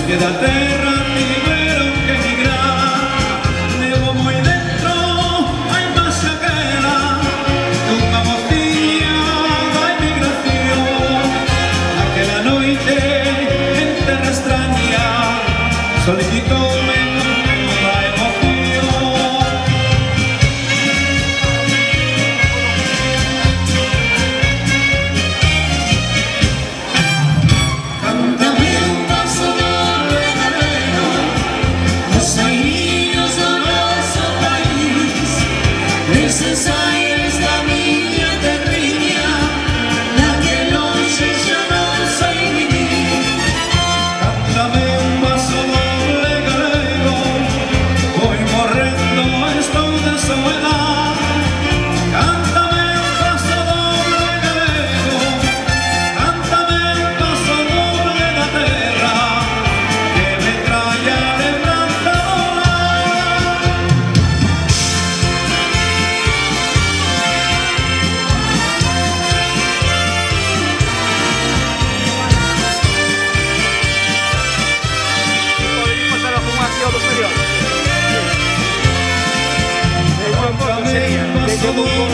que da terra tiveron que emigrar. Levo moi dentro a imaxe aquela dunha mociña da emigración. Aquela noite en terra extraña solicitoume toda a emoción. Cántame un paso doble galego, os airiños do noso país, neses aires da miña terriña, na que lonxe xa non sei vivir. Cántame un paso doble galego, voy morrendo, estou de soledad. Cántame un paso doble galego, cántame un paso doble da terra, que me traia a lembranza do lar. Podemos pasar a fumar hacia otro superior. Cántame un paso doble